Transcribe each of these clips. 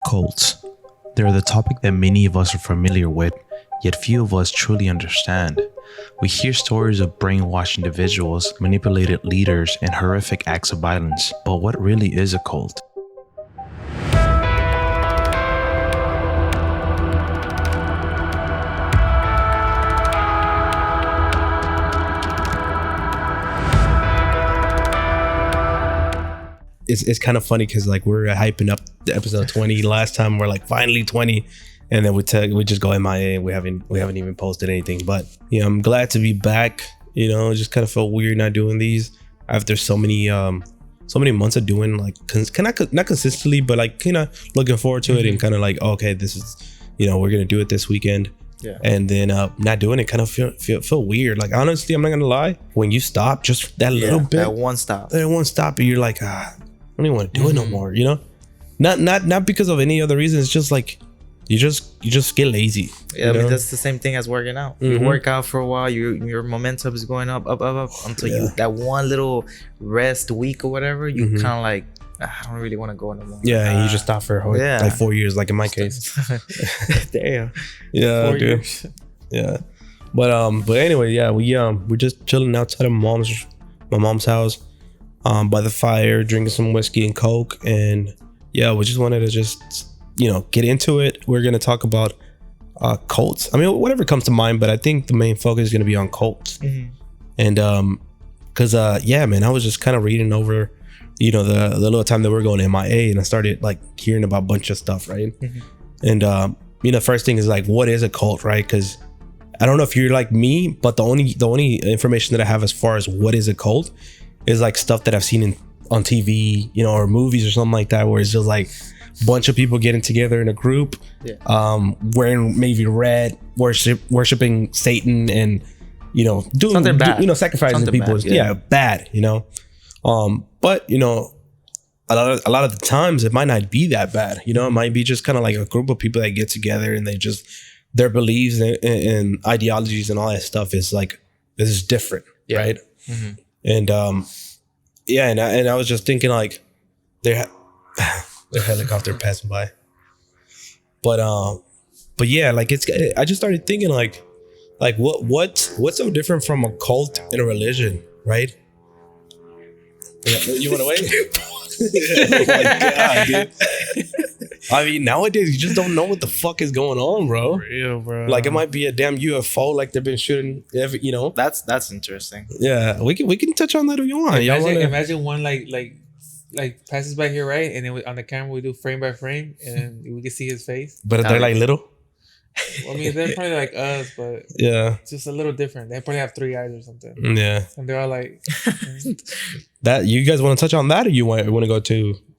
Cults. They're the topic that many of us are familiar with, yet few of us truly understand. We hear stories of brainwashed individuals, manipulated leaders, and horrific acts of violence. But what really is a cult? It's kind of funny because like we're hyping up the episode 20 last time. We're like finally 20, and then we just go MIA and we haven't even posted anything. But yeah, I'm glad to be back. You know, it just kind of felt weird not doing these after so many months of doing like not consistently, but like kind of looking forward to it and kind of like, okay, this is, you know, we're gonna do it this weekend. Yeah. And then not doing it kind of feel weird. Like honestly, I'm not gonna lie. When you stop just that little bit, that one stop, and you're like, I don't even want to do it no more, you know? Not because of any other reason. It's just like you just get lazy. Yeah, I mean that's the same thing as working out. You work out for a while, your momentum is going up until you that one little rest week or whatever, you kind of like, I don't really want to go anymore. Yeah, and you just stop for like 4 years, like in my case. Damn. Yeah, 4 years. Yeah. But anyway, yeah, we're just chilling outside of my mom's house. By the fire, drinking some whiskey and coke, and yeah, we just wanted to just, you know, get into it. We're gonna talk about cults. I mean, whatever comes to mind, but I think the main focus is gonna be on cults. And because yeah, man, I was just kind of reading over, you know, the little time that we're going to MIA, and I started like hearing about a bunch of stuff, right? And you know, first thing is like, what is a cult, right? Because I don't know if you're like me, but the only information that I have as far as what is a cult is like stuff that I've seen on TV, you know, or movies or something like that, where it's just like a bunch of people getting together in a group, wearing maybe red, worshiping Satan, and you know, doing something bad, you know, sacrificing something people. Bad, you know. But you know, a lot of the times it might not be that bad. You know, it might be just kind of like a group of people that get together and they just their beliefs and ideologies and all that stuff is like, this is different, right? And yeah, and I was just thinking like their helicopter passing by, but yeah, like I just started thinking like what's so different from a cult and a religion, right? You want to wait? Oh my God, dude. I mean, nowadays you just don't know what the fuck is going on, bro. For real, bro. Like it might be a damn UFO, like they've been shooting every, you know. That's interesting. Yeah, we can touch on that if you want. Imagine one like passes by here, right? And then on the camera we do frame by frame, and we can see his face. But they're like little. Well, I mean, they're probably like us, but yeah, it's just a little different. They probably have 3 eyes or something. Yeah, and they're all like that. You guys want to touch on that, or you want to go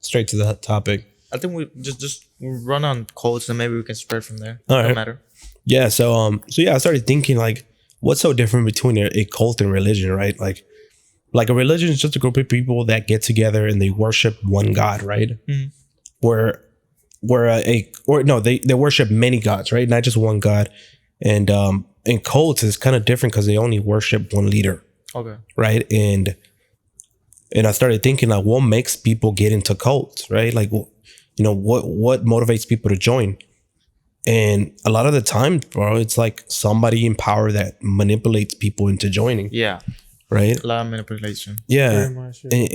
straight to the topic? I think we just run on cults and maybe we can spread from there. All right. No matter. Yeah. So yeah, I started thinking like, what's so different between a cult and religion, right? Like a religion is just a group of people that get together and they worship one God, right? They worship many gods, right? Not just one God. And cults is kind of different because they only worship one leader. Okay. Right. And I started thinking like, what makes people get into cults, right? Like, you know, what motivates people to join? And a lot of the time, bro, it's like somebody in power that manipulates people into joining. Yeah. Right. A lot of manipulation. Yeah. Very much, yeah.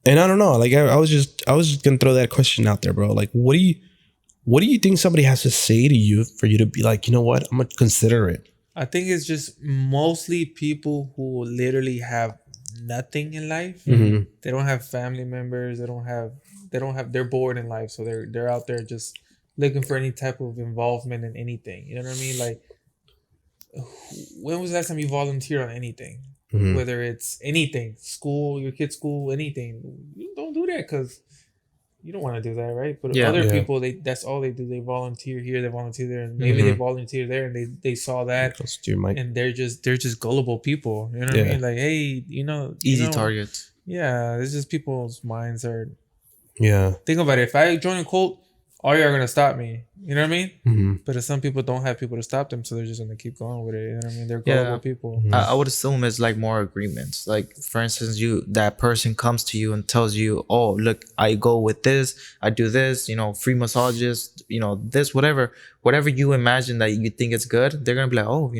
And I don't know, like I was just gonna throw that question out there, bro. Like, what do you think somebody has to say to you for you to be like, you know what, I'm gonna consider it? I think it's just mostly people who literally have nothing in life. They don't have family members. They don't have. They're bored in life, so they're out there just looking for any type of involvement in anything. You know what I mean? Like, when was the last time you volunteered on anything? Whether it's anything, school, your kid's school, anything, you don't do that because you don't want to do that, right? But other people, that's all they do. They volunteer here, they volunteer there, and maybe they volunteer there, and they saw that, and they're just gullible people. You know what I mean? Like, hey, easy targets. Yeah, it's just people's minds are. Yeah. Think about it. If I join a cult, "Oh, you're gonna stop me." You know what I mean? Mm-hmm. But if some people don't have people to stop them, so they're just gonna keep going with it. You know what I mean? They're gullible people. I would assume it's like more agreements. Like for instance, that person comes to you and tells you, "Oh, look, I go with this, I do this, free massages, this, whatever you imagine that you think it's good." They're gonna be like, "Oh,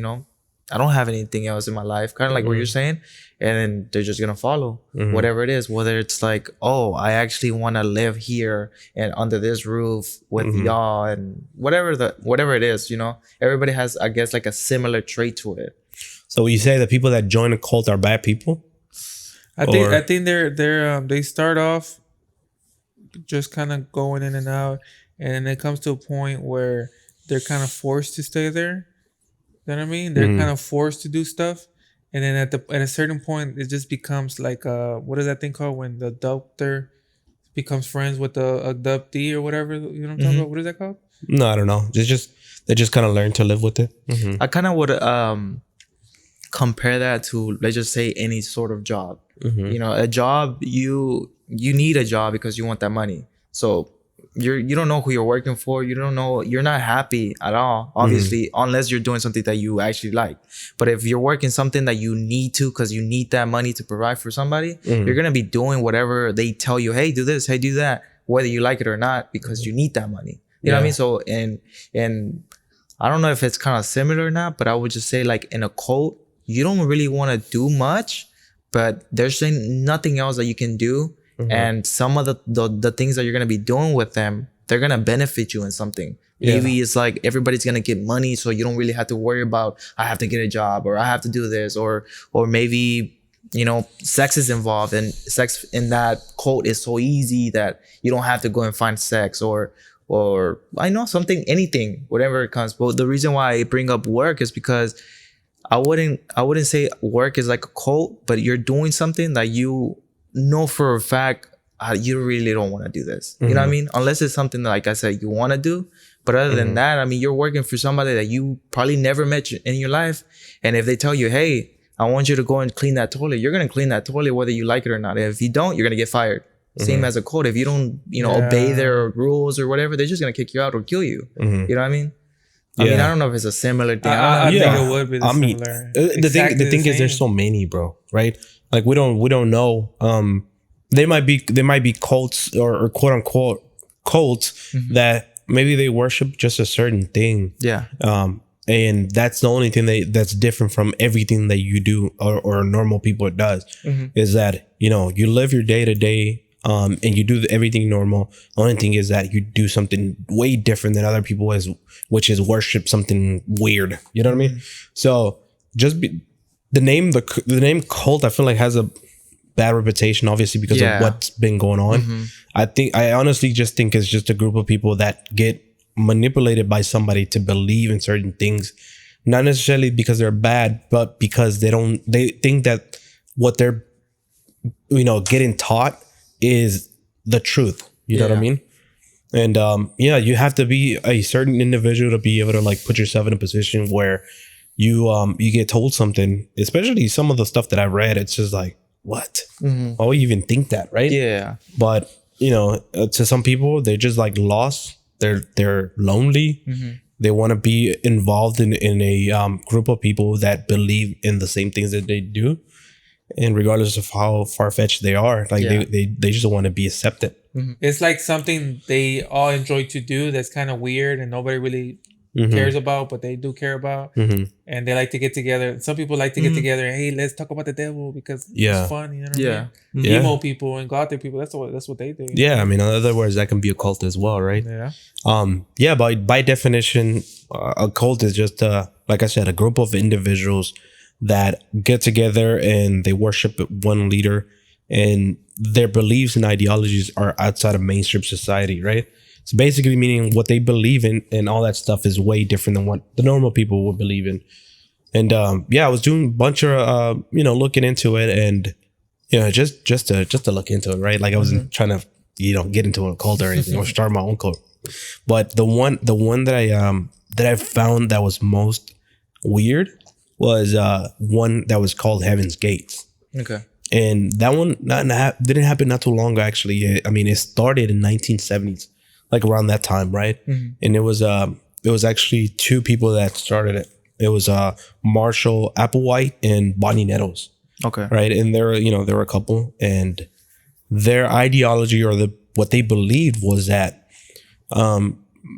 I don't have anything else in my life," kind of like what you're saying, and then they're just gonna follow whatever it is. Whether it's like, "Oh, I actually want to live here and under this roof with y'all," and whatever it is, everybody has, I guess, like a similar trait to it. So you say the people that join a cult are bad people? I think they start off just kind of going in and out, and then it comes to a point where they're kind of forced to stay there. You know what I mean? They're kind of forced to do stuff, and then at a certain point, it just becomes like what is that thing called when the doctor becomes friends with the abductee or whatever? You know what I'm talking about? What is that called? No, I don't know. They just kind of learn to live with it. I kind of would compare that to, let's just say, any sort of job. A job, you need a job because you want that money. So you don't know who you're working for. You don't know, you're not happy at all, obviously, unless you're doing something that you actually like. But if you're working something that you need to, because you need that money to provide for somebody, you're gonna be doing whatever they tell you. Hey, do this. Hey, do that. Whether you like it or not, because you need that money. You know what I mean? So and I don't know if it's kind of similar or not, but I would just say, like, in a cult, you don't really want to do much, but there's nothing else that you can do. And some of the things that you're going to be doing with them, they're going to benefit you in something. Maybe it's like everybody's going to get money, so you don't really have to worry about, I have to get a job or I have to do this, or maybe, sex is involved, and sex in that cult is so easy that you don't have to go and find sex, or I know something, anything, whatever it comes. But the reason why I bring up work is because I wouldn't say work is like a cult, but you're doing something that you know for a fact you really don't want to do this. You know what I mean? Unless it's something that, like I said, you want to do. But other than that, I mean, you're working for somebody that you probably never met in your life. And if they tell you, hey, I want you to go and clean that toilet, you're going to clean that toilet whether you like it or not. And if you don't, you're going to get fired. Same as a code. If you don't, obey their rules or whatever, they're just going to kick you out or kill you. You know what I me I mean, I don't know if it's a similar thing. I think it would be similar. The thing is, there's so many, bro, right? Like we don't know. They might be cults or quote unquote cults that maybe they worship just a certain thing. Yeah. And that's the only thing that's different from everything that you do or normal people does is that, you live your day to day, and you do everything normal. The only thing is that you do something way different than other people, which is worship something weird. You know what I mean? So just the name cult, I feel like has a bad reputation, obviously, because of what's been going on. I honestly just think it's just a group of people that get manipulated by somebody to believe in certain things, not necessarily because they're bad, but because they think that what they're getting taught is the truth. You know what I mean? And you have to be a certain individual to be able to like put yourself in a position where you get told something, especially some of the stuff that I read. It's just like, what? Why would you even think that, right? Yeah. But to some people, they're just like lost. They're lonely. They want to be involved in a group of people that believe in the same things that they do, and regardless of how far-fetched they are, like they just want to be accepted. It's like something they all enjoy to do that's kind of weird and nobody really cares about, but they do care about. And they like to get together. Some people like to get together and, hey, let's talk about the devil because it's fun. You know what I mean? Emo people and gothic people, that's what they do. Yeah, I mean, in other words, that can be a cult as well, right? Yeah. By definition, a cult is just like I said, a group of individuals that get together and they worship one leader, and their beliefs and ideologies are outside of mainstream society, right? It's basically meaning what they believe in and all that stuff is way different than what the normal people would believe in. And I was doing a bunch of looking into it, and just to look into it, right? Like I wasn't trying to get into a cult or anything or start my own cult. But the one that I found that was most weird was one that was called Heaven's Gates. Okay. And that one didn't happen not too long ago, actually. I mean, it started in 1970s. like around that time, right? And it was actually two people that started it. It was Marshall Applewhite and Bonnie Nettles. Okay. Right. And there were a couple, and their ideology or what they believed was that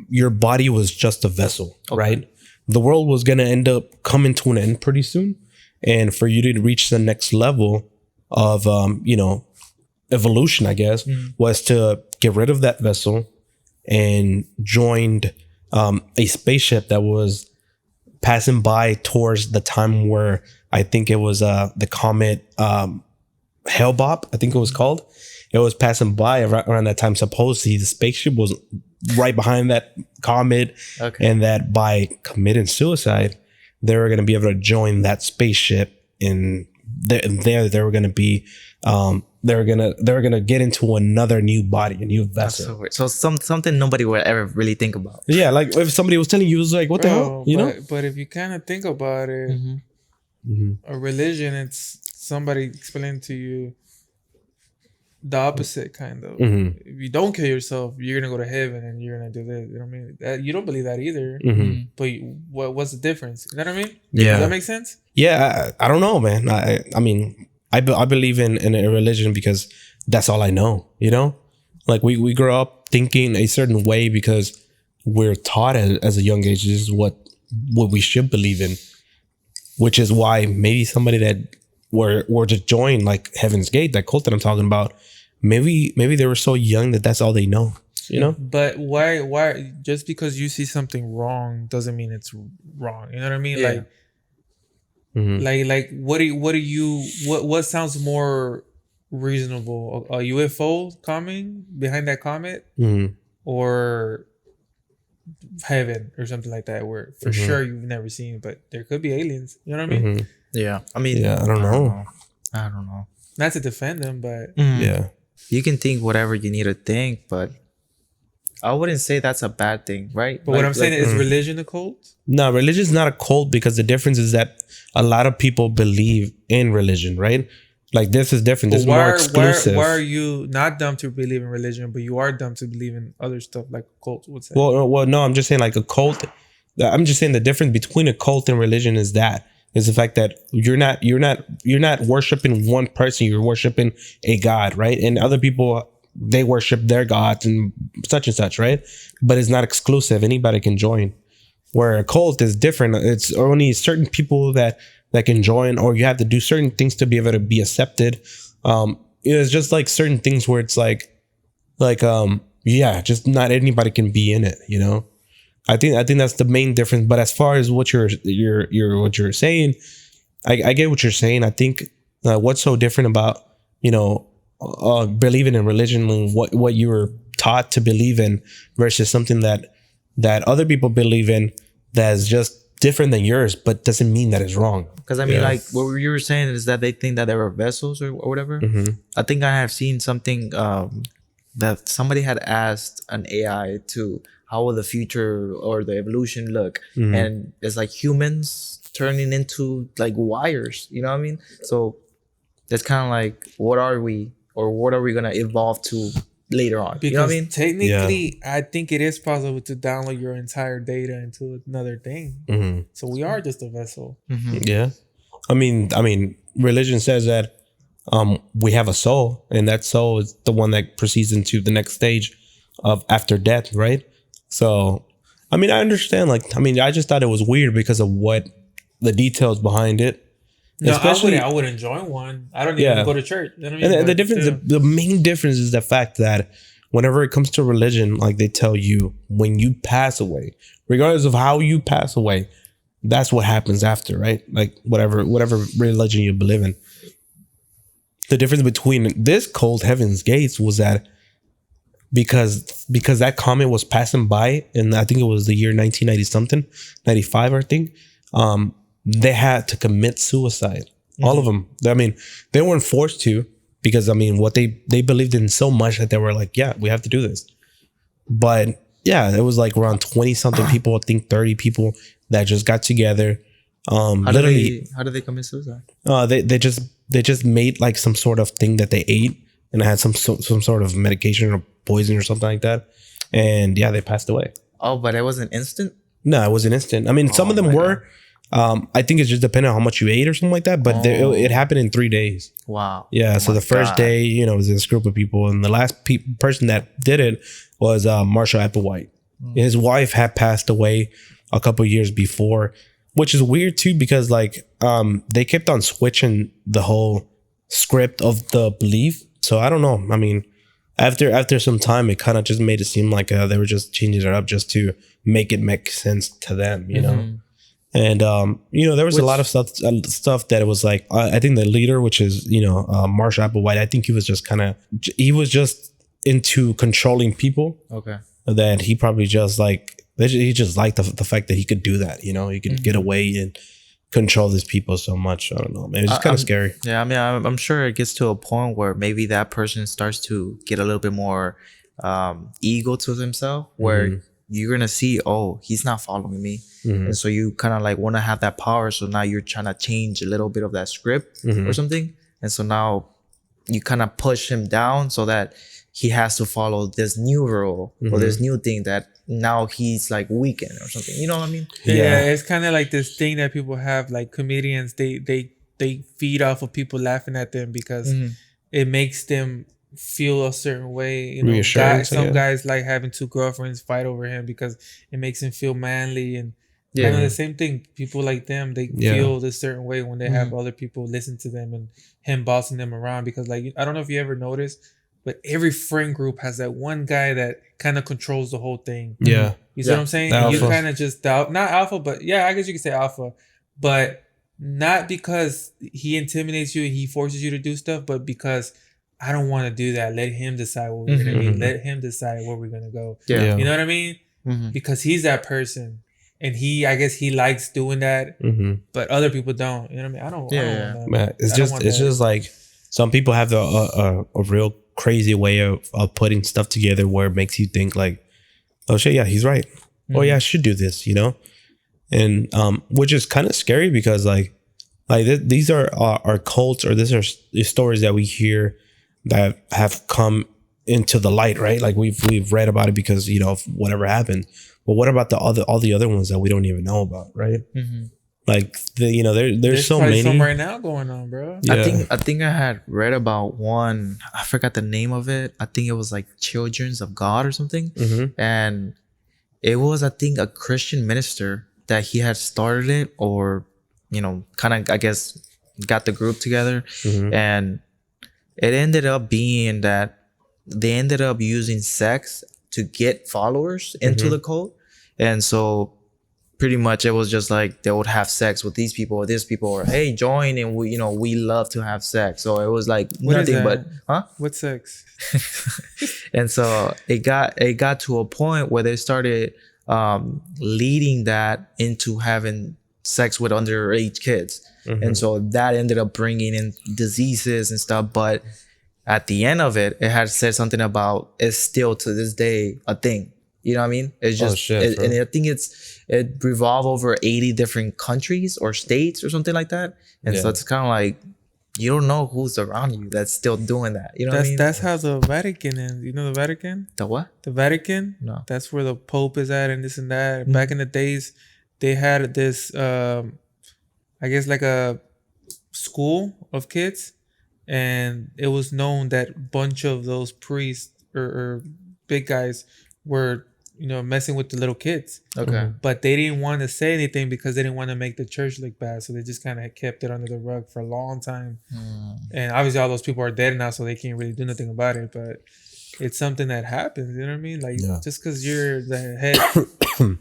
your body was just a vessel, right? The world was going to end up coming to an end pretty soon. And for you to reach the next level of, evolution, I guess, was to get rid of that vessel and joined a spaceship that was passing by towards the time where I think it was the comet Hale-Bopp, I think it was called. It was passing by around that time. Supposedly the spaceship was right behind that comet, and that by committing suicide, they were going to be able to join that spaceship, and there they were going to be they were gonna get into another new body, a new vessel. So weird. So something nobody would ever really think about. Yeah, like if somebody was telling you, it was like, what the hell, you know? But if you kind of think about it, a religion, it's somebody explaining to you the opposite, kind of. If you don't kill yourself, you're gonna go to heaven and you're gonna do this. You know what I mean? You don't believe that either. But what's the difference? You know what I mean? Yeah. Does that make sense? Yeah, I don't know, man. I mean, I believe in a religion because that's all I know, you know? Like we grow up thinking a certain way because we're taught as a young age this is what we should believe in, which is why maybe somebody that were to join like Heaven's Gate, that cult that I'm talking about, maybe they were so young that that's all they know, you know? But why just because you see something wrong doesn't mean it's wrong. You know what I mean? Yeah. Like what sounds more reasonable? A UFO coming behind that comet, or heaven or something like that, where for sure you've never seen, but there could be aliens. You know what I mean? Yeah. I mean, I don't know. I don't know. Not to defend them, but Yeah. You can think whatever you need to think, but I wouldn't say that's a bad thing, right? But what I'm saying is religion a cult? No, religion is not a cult because the difference is that a lot of people believe in religion, right? Like this is different. This is more exclusive. Why are you not dumb to believe in religion, but you are dumb to believe in other stuff like cults would say? Well, no, I'm just saying like a cult. I'm just saying the difference between a cult and religion is the fact that you're not worshiping one person. You're worshiping a God, right? And other people, they worship their gods and such, right? But it's not exclusive. Anybody can join. Where a cult is different. It's only certain people that can join, or you have to do certain things to be able to be accepted. It's just like certain things where it's like just not anybody can be in it, you know? I think that's the main difference. But as far as what you're saying, I get what you're saying. I think what's so different about, believing in religion and what you were taught to believe in versus something that other people believe in that's just different than yours, but doesn't mean that it's wrong. Because I mean, like what you were saying is that they think that there are vessels or whatever. I think I have seen something that somebody had asked an AI to how will the future or the evolution look, and it's like humans turning into like wires. You know what I mean? So it's kind of like, what are we gonna evolve to later on? Because you know what I mean? Technically, I think it is possible to download your entire data into another thing. So we are just a vessel. Yeah. I mean, religion says that we have a soul, and that soul is the one that proceeds into the next stage of after death, right? So, I mean, I understand. I just thought it was weird because of what the details behind it. No, I wouldn't join one. I don't even go to church. You know what I mean? And the difference, the main difference is the fact that whenever it comes to religion, like they tell you when you pass away, regardless of how you pass away, that's what happens after, right? Like whatever religion you believe in. The difference between this cult, Heaven's Gates, was that because that comet was passing by, and I think it was the year 1990 something, 95, I think. They had to commit suicide. All of them. I mean, they weren't forced to, because I mean, what they believed in so much that they were like, yeah, we have to do this. But yeah, it was like around 20 something people, I think 30 people that just got together. How did they commit suicide? They just made like some sort of thing that they ate, and it had some sort of medication or poison or something like that. and yeah, they passed away. Oh, but it wasn't instant. No, it was an instant. I mean, some of them were. I think it's just depending on how much you ate or something like that. But it happened in 3 days. Wow. Yeah. Oh So the first day, you know, it was this group of people, and the last person that did it was Marshall Applewhite. His wife had passed away a couple of years before, which is weird too, because like they kept on switching the whole script of the belief. So I don't know. I mean, after some time, it kind of just made it seem like they were just changing it up just to make it make sense to them, you know. And you know, there was a lot of stuff that it was like I think the leader, which is, you know, Marshall Applewhite, I think he was just into controlling people. Okay. That he probably just like he just liked the fact that he could do that, you know, he could get away and control these people so much. I don't know, man. It's just kind of scary. Yeah, I mean, I'm sure it gets to a point where maybe that person starts to get a little bit more ego to himself, where you're gonna see, oh, he's not following me, and so you kind of like want to have that power. So now you're trying to change a little bit of that script or something, and so now you kind of push him down so that he has to follow this new rule or this new thing that now he's like weakened or something. You know what I mean? Yeah, it's kind of like this thing that people have, like comedians. They feed off of people laughing at them because it makes them feel a certain way. You know, some guys like having 2 girlfriends fight over him because it makes him feel manly, and kind of the same thing. People like them, they feel this certain way when they have other people listen to them and him bossing them around. Because like, I don't know if you ever noticed, but every friend group has that one guy that kind of controls the whole thing. Yeah. You see what I'm saying? You kind of just not alpha, but yeah, I guess you could say alpha, but not because he intimidates you and he forces you to do stuff, but because I don't want to do that. Let him decide what we're going to eat. Let him decide where we're going to go. Yeah. You know what I mean? Because he's that person. And I guess he likes doing that, but other people don't. You know what I mean? I don't want that. Man, it's just like some people have a real crazy way of putting stuff together where it makes you think like, oh shit, yeah, he's right. Oh yeah, I should do this, you know? And which is kind of scary because like these are our cults, or these are stories that we hear that have come into the light, right? Like we've read about it because, you know, of whatever happened. But what about all the other ones that we don't even know about, right? Like there's so many. Some right now going on, bro. Yeah. I think I had read about one. I forgot the name of it. I think it was like Children's of God or something, and it was, I think, a Christian minister that he had started it, or you know, kind of, I guess, got the group together, and it ended up being that they ended up using sex to get followers into the cult. And so pretty much it was just like they would have sex with these people or this people, or hey, join, and we love to have sex. So it was like nothing but what sex? And so it got to a point where they started leading that into having sex with underage kids. And so that ended up bringing in diseases and stuff. But at the end of it, it had said something about it's still to this day a thing. You know what I mean? It's just, and I think it revolved over 80 different countries or states or something like that. And so it's kind of like, you don't know who's around you that's still doing that. You know what I mean? That's how the Vatican is. You know the Vatican? The what? The Vatican? No. That's where the Pope is at and this and that. Back in the days, they had this, I guess like a school of kids. And it was known that a bunch of those priests or big guys were, you know, messing with the little kids. Okay. But they didn't want to say anything because they didn't want to make the church look bad. So they just kind of kept it under the rug for a long time. And obviously all those people are dead now, so they can't really do nothing about it. But it's something that happens. You know what I mean? Like just because you're the head.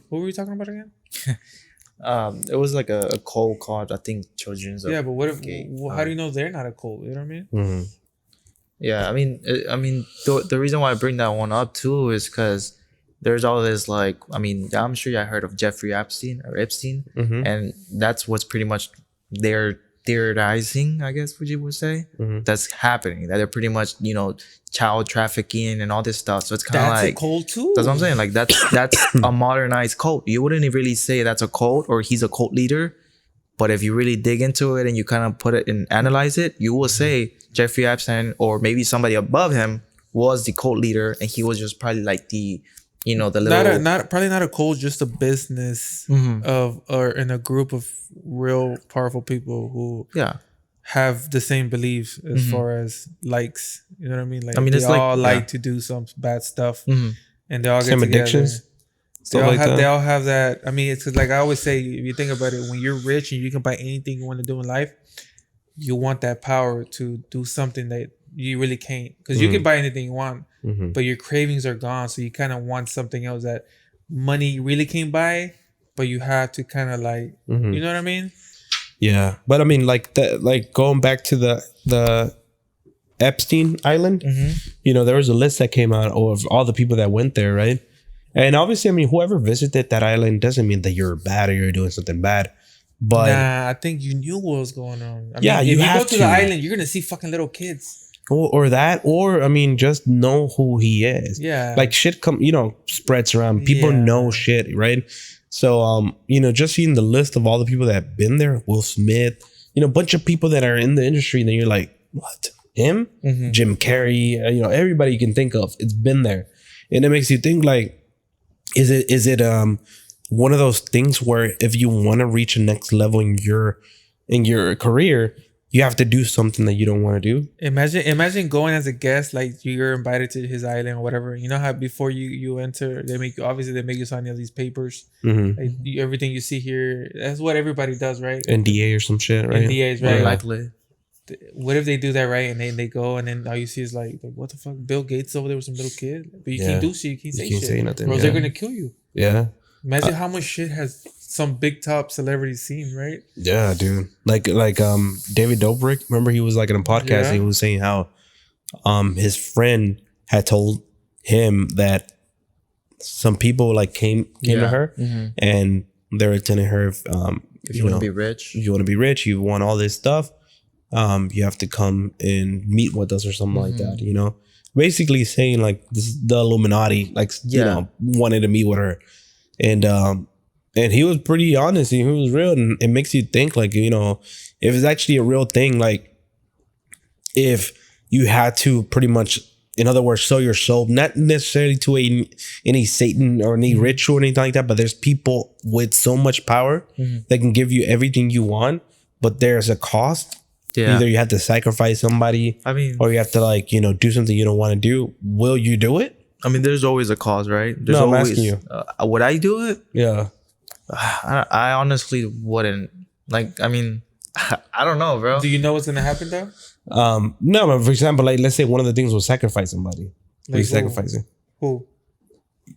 What were we talking about again? It was like a cult called, I think, Children's of but what if? How do you know they're not a cult? You know what I mean? Yeah, I mean, the reason why I bring that one up too is because there's all this, like, I mean, I'm sure you heard of Jeffrey Epstein, and that's what's pretty much they're theorizing, I guess, what you would say, that's happening. That they're pretty much, you know, child trafficking and all this stuff. So it's kind of like, that's a cult too. That's what I'm saying. Like that's a modernized cult. You wouldn't really say that's a cult or he's a cult leader. But if you really dig into it and you kind of put it and analyze it, you will say Jeffrey Epstein or maybe somebody above him was the cult leader, and he was just probably like the, you know, the little probably not a cult, just a business of or in a group of real powerful people who have the same beliefs as far as likes. You know what I mean? Like, I mean, they all like to do some bad stuff, and they all get same together. addictions. They all have that. I mean, it's like I always say, if you think about it, when you're rich and you can buy anything you want to do in life, you want that power to do something that you really can't, because you can buy anything you want, but your cravings are gone. So you kind of want something else that money really can't buy, but you have to kind of like, you know what I mean? Yeah, but I mean, like that, like going back to the Epstein Island, you know, there was a list that came out of all the people that went there, right? And obviously, I mean, whoever visited that island doesn't mean that you're bad or you're doing something bad. But nah, I think you knew what was going on. I mean, if you go to the island, you're gonna see fucking little kids. Or that, or I mean, just know who he is. Yeah, like shit spreads around. People know shit, right? So you know, just seeing the list of all the people that have been there, Will Smith, you know, a bunch of people that are in the industry, and then you're like, what? Him? Jim Carrey, you know, everybody you can think of, it's been there. And it makes you think, like, is it one of those things where if you want to reach a next level in your career, you have to do something that you don't want to do? Imagine going as a guest, like you're invited to his island or whatever. You know how before you enter, they make you sign all these papers. Like everything you see here, that's what everybody does, right? NDA or some shit, right? NDAs, right? Likely. What if they do that right and then they go and then all you see is like what the fuck? Bill Gates over there with some little kid, but you can't do shit. You can't say shit. Say nothing, or else they're gonna kill you. Yeah. Imagine how much shit has some big top celebrities seen, right? Yeah, dude. Like David Dobrik. Remember, he was like in a podcast. Yeah. He was saying how his friend had told him that some people like came to her and they were telling her if you want to be rich, you want all this stuff, you have to come and meet with us or something like that. You know, basically saying like this is the Illuminati, like you know, wanted to meet with her. And he was pretty honest. He was real, and it makes you think, like, you know, if it's actually a real thing, like if you had to pretty much, in other words, sell your soul, not necessarily to any Satan or any ritual or anything like that, but there's people with so much power that can give you everything you want, but there's a cost. Yeah. Either you have to sacrifice somebody, or you have to, like, you know, do something you don't want to do. Will you do it? I mean, there's always a cause, right? There's I'm asking you. Would I do it? Yeah. I honestly wouldn't. Like, I mean, I don't know, bro. Do you know what's gonna happen though? No, but for example, like let's say one of the things was sacrifice somebody. Like sacrificing who?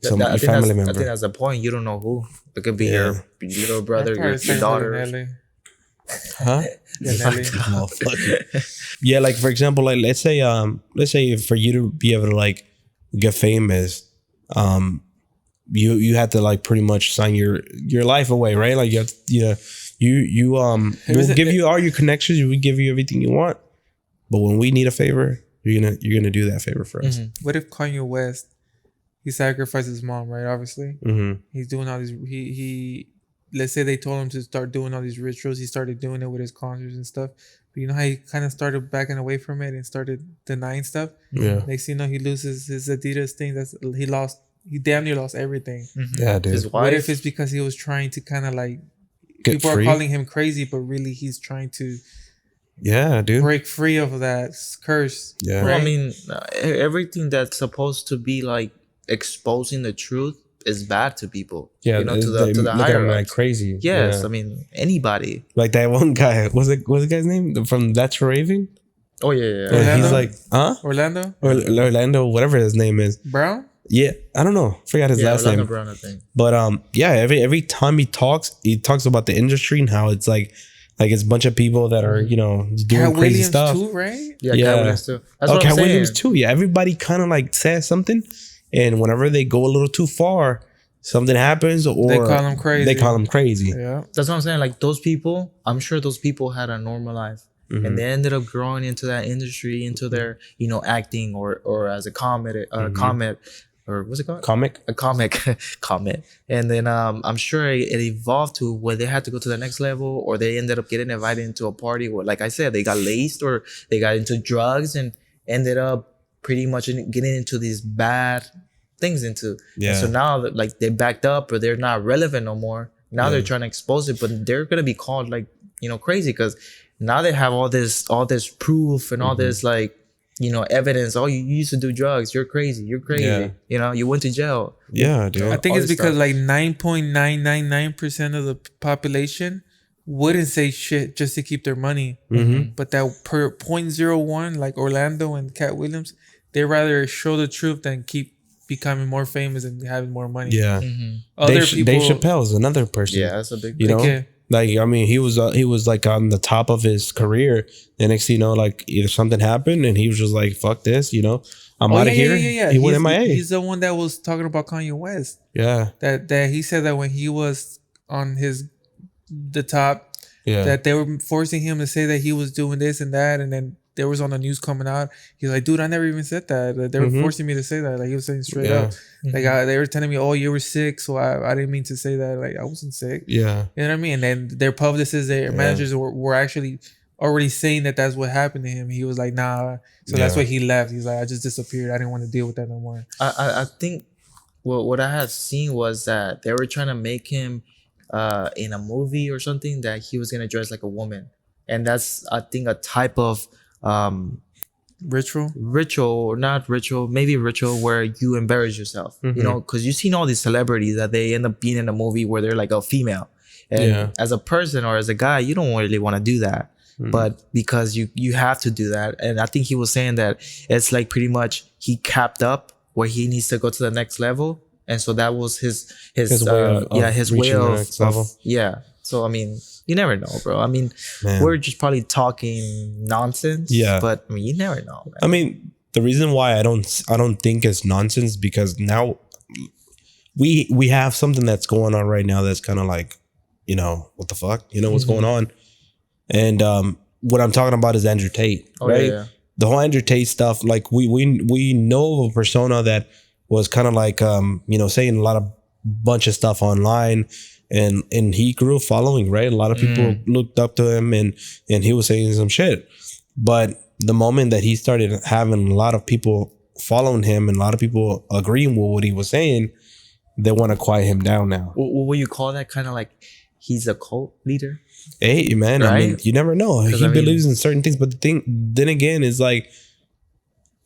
Some family member. I think that's the point. You don't know who. It could be your little brother, your daughter. Huh? Yeah, like for example, like let's say for you to be able to like get famous, you had to like pretty much sign your life away, right? Like you have to, we'll give you all your connections, we give you everything you want, but when we need a favor, you're gonna do that favor for us. What if Kanye West, he sacrificed his mom, right? Obviously, he's doing all these. He let's say they told him to start doing all these rituals. He started doing it with his concerts and stuff. But you know how he kind of started backing away from it and started denying stuff. Yeah. Next thing you know, he loses his Adidas thing. He damn near lost everything. Yeah, dude. His wife. What if it's because he was trying to kind of like people are calling him crazy, but really he's trying to break free of that curse. Yeah. Well, I mean, everything that's supposed to be like exposing the truth is bad to people. Yeah, you know, to the higher like crazy. Yes, yeah. I mean anybody. Like that one guy. What's the guy's name from That's Raving? Oh yeah. Orlando? He's like, Orlando, whatever his name is. Brown. Yeah, I don't know. Forgot his last name. Brown, I think. But every time he talks about the industry and how it's like it's a bunch of people that are doing Cat crazy Williams stuff. Too, right? Yeah, Cat Williams too. That's what I'm Cat saying. Williams too. Yeah, everybody kind of like says something, and whenever they go a little too far, something happens, or they call them crazy. Yeah, that's what I'm saying. Like those people, I'm sure those people had a normal life. And they ended up growing into that industry, into their, acting or as a comet, or what's it called? A comic. And then I'm sure it evolved to where they had to go to the next level, or they ended up getting invited into a party where, like I said, they got laced or they got into drugs and ended up pretty much getting into these bad things into. Yeah. And so now like they backed up or they're not relevant no more. Now they're trying to expose it, but they're gonna be called like, crazy because now they have all this proof and all this like, evidence. Oh, you used to do drugs. You're crazy. You're crazy. Yeah. You went to jail. Yeah, dude. I think all it's this because stuff. like 9.999% of the population wouldn't say shit just to keep their money. But that per 0.01, like Orlando and Cat Williams, they rather show the truth than keep becoming more famous and having more money. Yeah. Other people, Dave Chappelle is another person. Yeah, that's a big. You know, Okay. like I mean, he was like on the top of his career. The next thing you know, like either something happened and he was just like, "Fuck this," I'm out of here. Yeah. He went MIA. He's the one that was talking about Kanye West. Yeah, That he said that when he was on the top, yeah, that they were forcing him to say that he was doing this and that, and then there was on the news coming out. He's like, dude, I never even said that. Like, they were forcing me to say that. Like he was saying straight up. Like they were telling me, oh, you were sick, so I didn't mean to say that. Like I wasn't sick. yeah. You know what I mean? And then their publicists, their managers were actually already saying that that's what happened to him. He was like, nah. So that's why he left. He's like, I just disappeared. I didn't want to deal with that no more. I think what I had seen was that they were trying to make him in a movie or something that he was gonna dress like a woman, and that's I think a type of ritual or not ritual, maybe ritual where you embarrass yourself, because you've seen all these celebrities that they end up being in a movie where they're like a female, and as a person or as a guy, you don't really want to do that. But because you have to do that, and I think he was saying that it's like pretty much he capped up where he needs to go to the next level, and so that was his way reaching the next level. Yeah. So I mean, you never know, bro. I mean, we're just probably talking nonsense. Yeah. But I mean, you never know, man. I mean, the reason why I don't think it's nonsense because now we have something that's going on right now that's kind of like, what the fuck, what's going on, and what I'm talking about is Andrew Tate, right? Yeah. The whole Andrew Tate stuff, like we know of a persona that was kind of like saying a lot of bunch of stuff online. And he grew a following, right? A lot of people looked up to him and he was saying some shit. But the moment that he started having a lot of people following him and a lot of people agreeing with what he was saying, they want to quiet him down now. What would you call that? Kind of like he's a cult leader? Hey, man, right? I mean, you never know. He believes in certain things. But the thing, then again, is like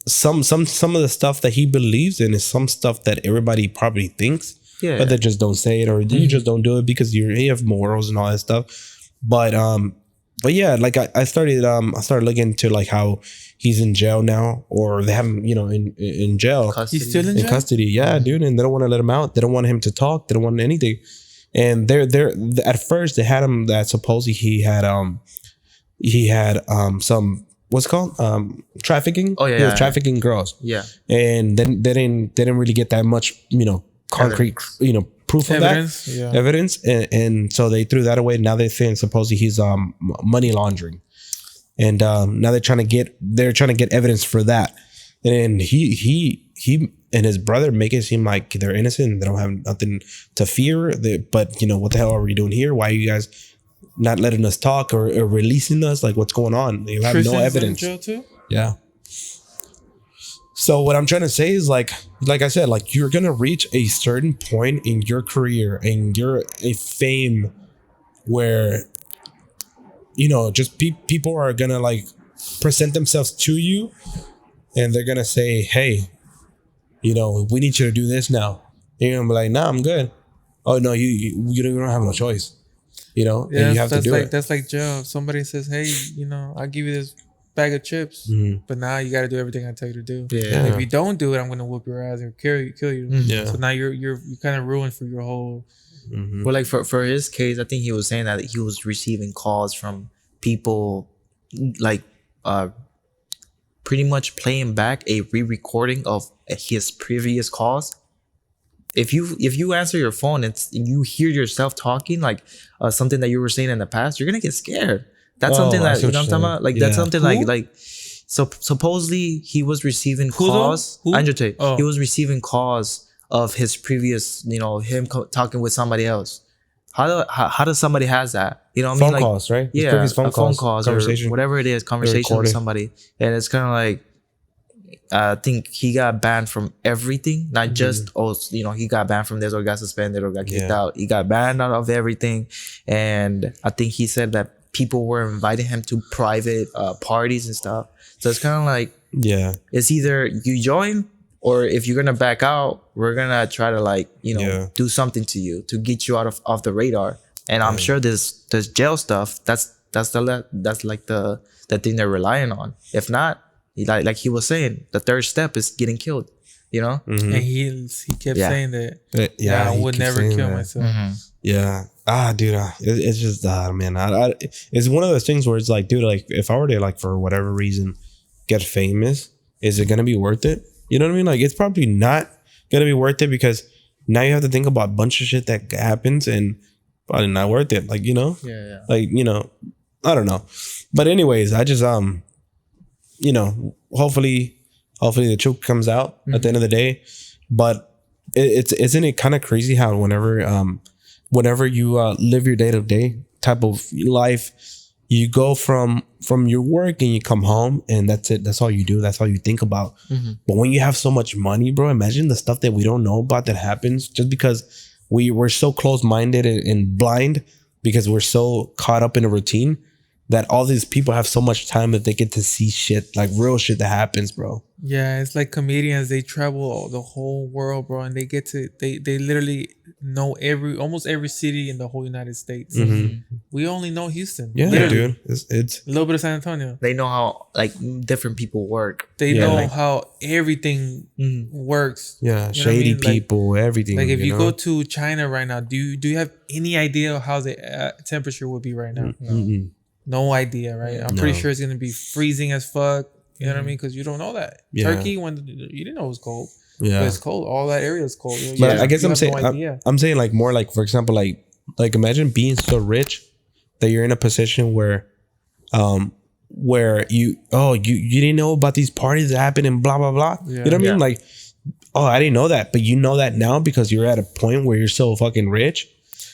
some of the stuff that he believes in is some stuff that everybody probably thinks. Yeah. But they just don't say it, or you just don't do it because you have morals and all that stuff. But yeah, like I started looking into like how he's in jail now, or they have him, in jail. Custody. He's still in jail? Custody. Yeah, dude, and they don't want to let him out. They don't want him to talk. They don't want anything. And they're at first they had him that supposedly he had some what's it called trafficking. Oh yeah, he was trafficking girls. Yeah. And then they didn't really get that much concrete proof of Evidence, that evidence, and so they threw that away. Now they think supposedly he's money laundering, and now they're trying to get evidence for that. And he and his brother make it seem like they're innocent. They don't have nothing to fear. But what the hell are we doing here? Why are you guys not letting us talk or releasing us? Like, what's going on? You have no evidence. In jail too? Yeah. So what I'm trying to say is like I said, like you're going to reach a certain point in your career and you're a fame where, just people are going to like present themselves to you and they're going to say, hey, we need you to do this now. And you're going to be like, nah, I'm good. Oh, no, you don't have no choice, and you have to do it. That's like jail. If somebody says, hey, I'll give you this bag of chips, but now you got to do everything I tell you to do. Yeah. And if you don't do it, I'm gonna whoop your ass or kill you. Yeah. So now you're kind of ruined for your whole. Well, like for his case, I think he was saying that he was receiving calls from people, like pretty much playing back a re-recording of his previous calls. If you answer your phone and you hear yourself talking like something that you were saying in the past, you're gonna get scared. That's something that what I'm talking about. Like that's something like so supposedly he was receiving calls. Andrew Tate. He was receiving calls of his previous, him talking with somebody else. How does somebody has that? You know what I mean? Phone calls, right? Yeah, phone calls or whatever it is, conversation with somebody, and it's kind of like, I think he got banned from everything, not just he got banned from this or got suspended or got kicked out. He got banned out of everything, and I think he said that people were inviting him to private parties and stuff. So it's kind of like, it's either you join, or if you're gonna back out, we're gonna try to like do something to you to get you out of off the radar. And I'm sure this jail stuff, that's like the thing they're relying on. If not, like he was saying, the third step is getting killed, and he kept saying that I would never kill myself. Dude, it's just man, it's one of those things where it's like, dude, like if I were to like for whatever reason get famous, is it gonna be worth it? You know what I mean? Like it's probably not gonna be worth it, because now you have to think about a bunch of shit that happens and probably not worth it. Like, like, I don't know. But anyways, I just hopefully the truth comes out at the end of the day. But isn't it kind of crazy how whenever you live your day-to-day type of life, you go from your work and you come home and that's it. That's all you do. That's all you think about. But when you have so much money, bro, imagine the stuff that we don't know about that happens just because we're so close-minded and blind, because we're so caught up in a routine, that all these people have so much time that they get to see shit, like real shit that happens, bro. Yeah, it's like comedians. They travel the whole world, bro, and they get to they literally know almost every city in the whole United States. We only know Houston. Yeah, literally. Dude, it's a little bit of San Antonio. They know how like different people work. They know how everything works. Yeah, shady people, like, everything. Like if you go to China right now, do you have any idea how the temperature would be right now? No idea, right? I'm pretty sure it's gonna be freezing as fuck. You know what I mean? Because you don't know that. Turkey, when you didn't know it was cold. Yeah, but it's cold. All that area is cold. But I guess I'm saying, I'm saying like more like, for example, like imagine being so rich that you're in a position where you didn't know about these parties that happen and blah blah blah. You know what I mean? Like, oh, I didn't know that, but you know that now because you're at a point where you're so fucking rich.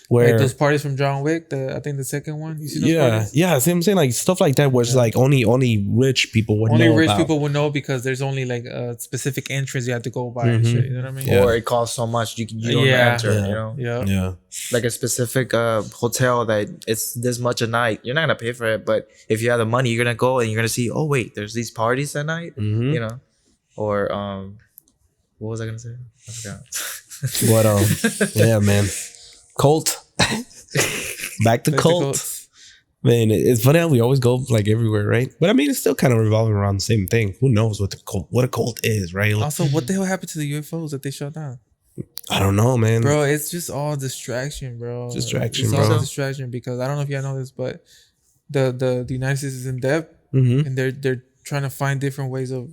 Where, like those parties from John Wick, I think the second one. You see those parties? Yeah. See what I'm saying? Like stuff like that, where it's like only rich people would know. Only rich people would know, because there's only like a specific entrance you have to go by and shit. You know what I mean? Yeah. Or it costs so much you don't enter. Yeah. Like a specific hotel that it's this much a night. You're not gonna pay for it, but if you have the money, you're gonna go and you're gonna see. Oh wait, there's these parties at night. Or what was I gonna say? I forgot. What yeah, man. Cult. Back to cult. Man, it's funny how we always go like everywhere, right? But I mean, it's still kind of revolving around the same thing. Who knows what a cult is, right? Also, what the hell happened to the UFOs that they shut down? I don't know, man. Bro, it's just all distraction, bro. It's all distraction, because I don't know if y'all know this, but the United States is in debt, and they're trying to find different ways of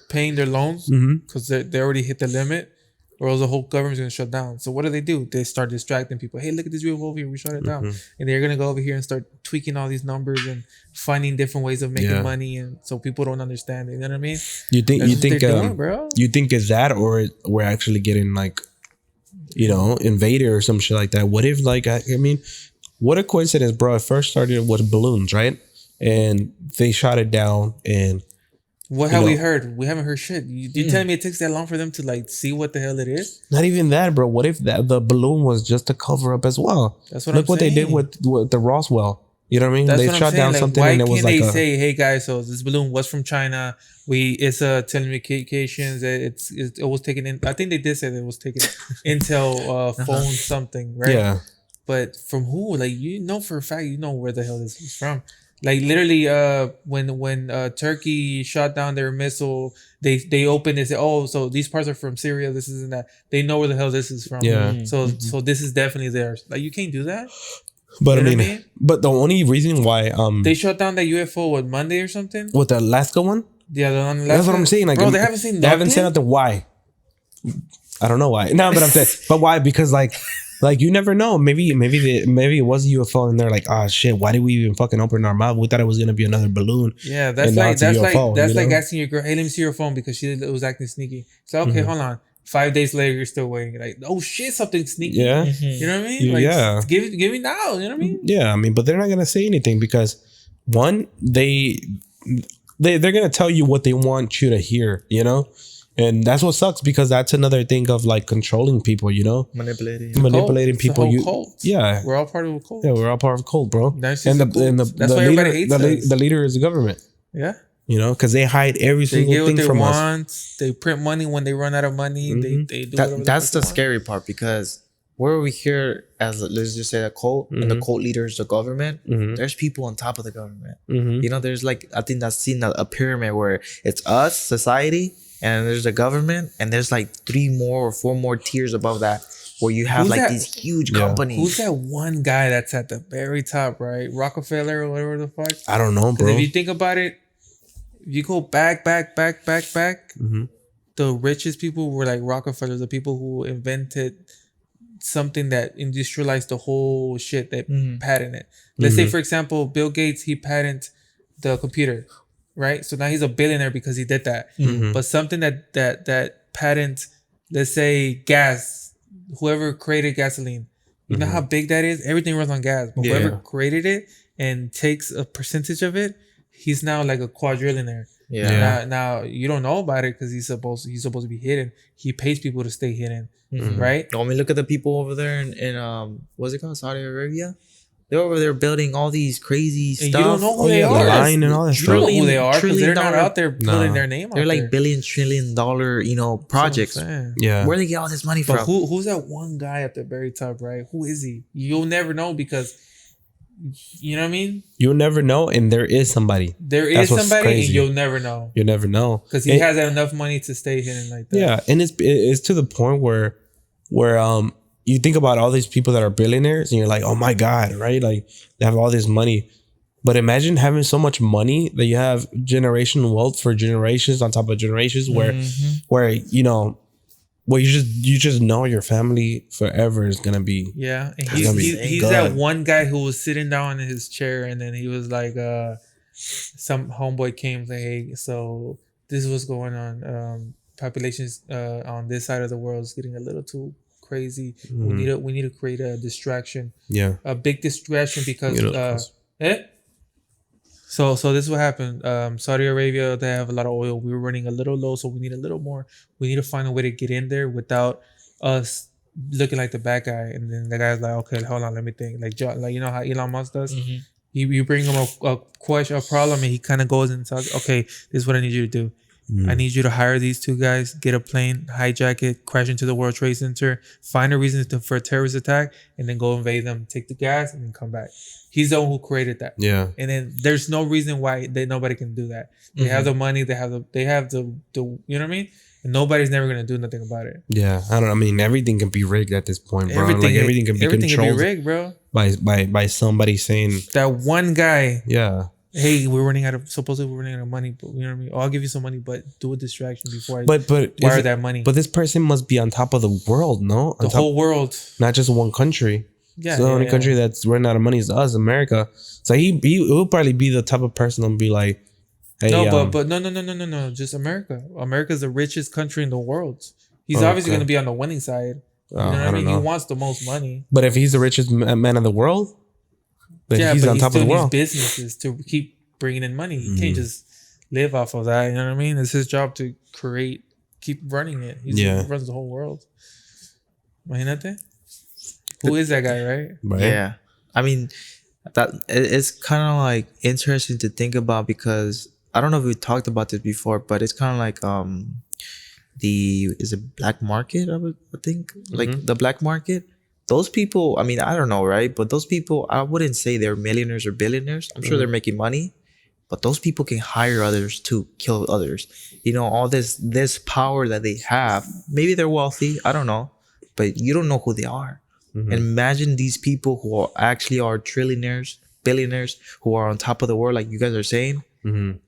paying their loans, because they already hit the limit, or else the whole government's gonna shut down. So what do? They start distracting people. Hey, look at this UFO over here. We shut it down, and they're gonna go over here and start tweaking all these numbers and finding different ways of making money, and so people don't understand it. You know what I mean? You think it's that, or we're actually getting like, invaded or some shit like that? What if what a coincidence, bro? It first started with balloons, right? And they shot it down, and what have we heard? We haven't heard shit. You telling me it takes that long for them to like see what the hell it is? Not even that, bro. What if the balloon was just a cover up as well? That's what I'm saying. Look what they did with the Roswell. You know what I mean? They shot down something, and it was like. Why can't they say, "Hey guys, so this balloon was from China. It's telecommunications. It was taken in." I think they did say that it was taken Intel phone something, right? Yeah. But from who? Like for a fact, where the hell this is from. Like literally, when Turkey shot down their missile, they opened and said, "Oh, so these parts are from Syria. This is and that." They know where the hell this is from. Yeah. So this is definitely theirs. Like you can't do that. But I mean, but the only reason why they shut down that UFO Monday or something. With the Alaska one. Yeah, the one Alaska. That's what I'm saying. Like, bro, they haven't seen nothing. They haven't said nothing. Why? I don't know why. No, but I'm saying, but why? Because like you never know. Maybe it was a UFO, and they're like, "Ah, shit! Why did we even fucking open our mouth? We thought it was gonna be another balloon." Yeah, that's like asking your girl, "Hey, let me see your phone," because she was acting sneaky. So okay, hold on. 5 days later, you're still waiting. Like, oh shit, something sneaky. Yeah, you know what I mean? Like, give me now. You know what I mean? Yeah, I mean, but they're not gonna say anything because one, they're gonna tell you what they want you to hear, you know. And that's what sucks, because that's another thing of like controlling people, you know, manipulating people. It's a whole cult. Yeah, We're all part of a cult. yeah, we're all part of a cult, bro. That's And just a cult. That's the why leader, everybody hates us. the leader is the government, Yeah. you know, because they hide every They single get what thing they from us. want. They print money when they run out of money. They do whatever that's the fuck they want. scary part, because where we here as let's just say a cult, and the cult leader is the government. There's people on top of the government. You know, there's like, I think that's seen a pyramid where it's us, society, and there's the government, and there's like 3 more or 4 more tiers above that, where you have Who's like that? these huge Yeah. companies. Who's that one guy that's at the very top, right? Rockefeller or whatever the fuck. I don't know, Because bro. if you think about it, if you go back, the richest people were like Rockefeller, the people who invented something that industrialized the whole shit, that patented it. Let's say, for example, Bill Gates, he patented the computer, right? So now he's a billionaire because he did that. But something that patent, let's say gas, whoever created gasoline, you know how big that is? Everything runs on gas. But whoever created it and takes a percentage of it, he's now like a quadrillionaire. Yeah. Now you don't know about it because he's supposed to be hidden. He pays people to stay hidden, right? I mean, look at the people over there in what's it called, Saudi Arabia. They're over there building all these crazy And stuff. you don't know who Oh, they yeah, the are. line and all that You don't know stuff. who they are because Trillion they're not dollar- out there putting their name They're out like there. billion, trillion dollar, you know, projects. That's what I'm saying. Yeah, Where they get all this money But from? who's that one guy at the very top, right? Who is he? You'll never know because, you know what I mean? you'll never know, and there is somebody. There is That's what's somebody, crazy. and you'll never know You'll never know because he has enough money to stay hidden like that. Yeah, and it's to the point where you think about all these people that are billionaires, and you're like, oh my god, right? Like they have all this money, but imagine having so much money that you have generational wealth for generations on top of generations, where you know, where you just know your family forever is gonna be. Yeah, and gonna be he's good. that one guy who was sitting down in his chair, and then he was like, some homeboy came like, hey, so this is what's going on. Populations on this side of the world is getting a little too crazy. We need to create a distraction, a big distraction because So this is what happened. Saudi Arabia, they have a lot of oil. We were running a little low, so we need a little more. We need to find a way to get in there without us looking like the bad guy. And then the guy's like, okay, hold on, let me think. Like you know how Elon Musk does? You bring him a question, a problem, and he kind of goes and talks, okay, this is what I need you to do. I need you to hire these 2 guys, get a plane, hijack it, crash into the World Trade Center, find a reason for a terrorist attack, and then go invade them, take the gas, and then come back. He's the one who created that. Yeah. And then there's no reason why nobody can do that. They have the money, they have the you know what I mean? And nobody's never gonna do nothing about it. Yeah, I mean, everything can be rigged at this point, bro. Everything can be controlled rigged, bro. by somebody saying That one guy, hey, supposedly we're running out of money, but you know what I mean? Oh, I'll give you some money, but do a distraction before I wire that money. But this person must be on top of the world, no? The whole world. Not just one country. Yeah. So the only country that's running out of money is us, America. So he will probably be the type of person that'll be like, hey, but no. Just America. America's the richest country in the world. He's obviously going to be on the winning side. You know what I mean? He wants the most money. But if he's the richest man in the world, then he's on top of the world. He still needs businesses to keep bringing in money. He can't just live off of that. You know what I mean? It's his job to keep running it. He runs the whole world. Imagínate. Who is that guy, right? Yeah. I mean, that it's kind of like interesting to think about, because I don't know if we talked about this before, but it's kind of like is it black market? I think like the black market. Those people, I mean, I don't know, right? But those people, I wouldn't say they're millionaires or billionaires. I'm sure they're making money, but those people can hire others to kill others. You know, all this power that they have. Maybe they're wealthy. I don't know, but you don't know who they are. And imagine these people who actually are trillionaires, billionaires, who are on top of the world, like you guys are saying.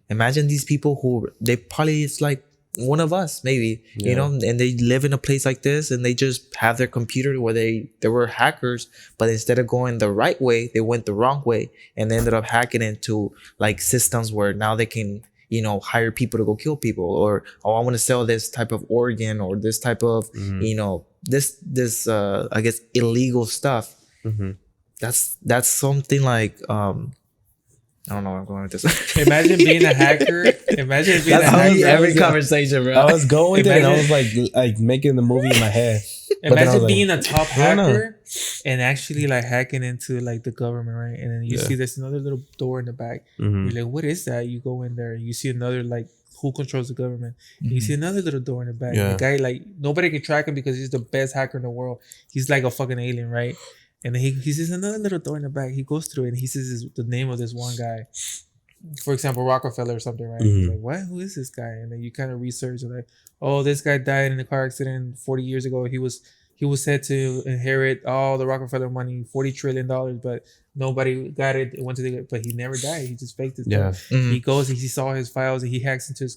Imagine these people who it's like one of us, maybe, you know, and they live in a place like this, and they just have their computer where they were hackers, but instead of going the right way, they went the wrong way, and they ended up hacking into like systems where now they can, you know, hire people to go kill people, or I want to sell this type of organ or this type of, you know, this I guess illegal stuff. That's something like I don't know where I'm going with this. Imagine being a hacker. Imagine being a hacker. Every conversation, bro. I was going with it and I was Imagine- like making the movie in my head. But then I was Imagine like, being a top I don't know. hacker and actually like hacking into like the government, right? And then you Yeah. see there's another little door in the back. Mhm. You're like, what is that? You go in there and you see another like who controls the government. And you see another little door in the back. Yeah. And the guy like nobody can track him because he's the best hacker in the world. He's like a fucking alien, right? And then he sees another little door in the back. He goes through it and he sees the name of this one guy. For example, Rockefeller or something, right? Mhm. He's like, what? Who is this guy? And then you kind of research and like, oh, this guy died in a car accident 40 years ago. He was said to inherit all the Rockefeller money, $40 trillion, but nobody got it. It went to the, but he never died. He just faked it. Yeah. Mhm. He goes, he saw his files, and he hacks into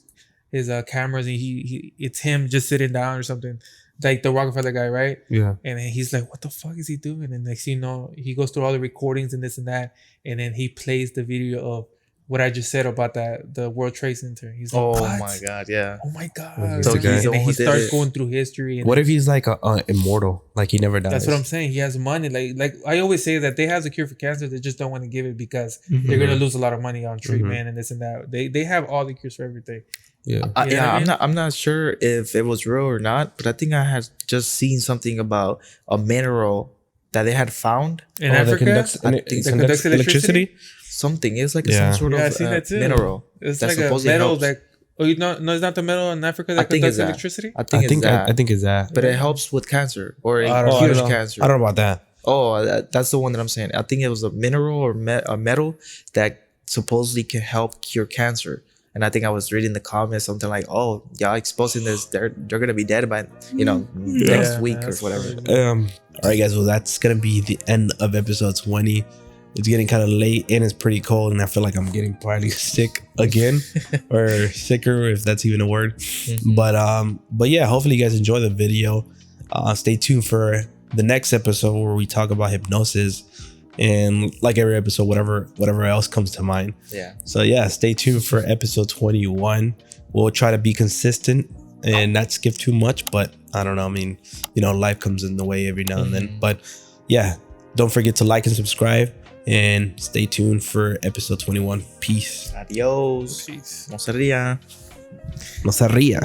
his cameras, and he it's him just sitting down or something, like the Rockefeller guy, right? Yeah. And then he's like, what the fuck is he doing? And next thing you know, he goes through all the recordings and this and that, and then he plays the video of what I just said about the World Trade Center. He's like, Oh what? my god, yeah. Oh my god! So And he's the then one he who did starts it. going through history. And What if he's like immortal? Like he never dies. that's what I'm saying. He has money. Like I always say that they have the cure for cancer. They just don't want to give it because they're gonna lose a lot of money on treatment and this and that. They have all the cures for everything. Yeah. You know what I mean? I'm not sure if it was real or not, but I think I had just seen something about a mineral that they had found. In that Africa, conducts, I it think- conducts electricity. Something. It's like Yeah. some sort Yeah, I of seen that too. mineral. it's that like a supposedly metal helps. that. Oh, you know, no, it's not the metal in Africa that I think conducts it's that. electricity. I think it's that. I think it's that. But it helps with cancer or it I don't know. cures I don't know. cancer. I don't know about that. Oh, that's the one that I'm saying. I think it was a mineral or a metal that supposedly can help cure cancer. And I think I was reading the comments something like, "Oh, y'all exposing this, they're gonna be dead by next week or that's whatever." crazy. All right, guys. Well, that's gonna be the end of episode 20. It's getting kind of late and it's pretty cold, and I feel like I'm getting probably sick again, or sicker if that's even a word. But yeah, hopefully you guys enjoy the video. Stay tuned for the next episode where we talk about hypnosis, and like every episode, whatever else comes to mind. Yeah. So yeah, stay tuned for episode 21. We'll try to be consistent and not skip too much, but I don't know. I mean, life comes in the way every now and then. But yeah, don't forget to like and subscribe, and stay tuned for episode 21. Peace. Adios. Jeez. No se ría. No se ría.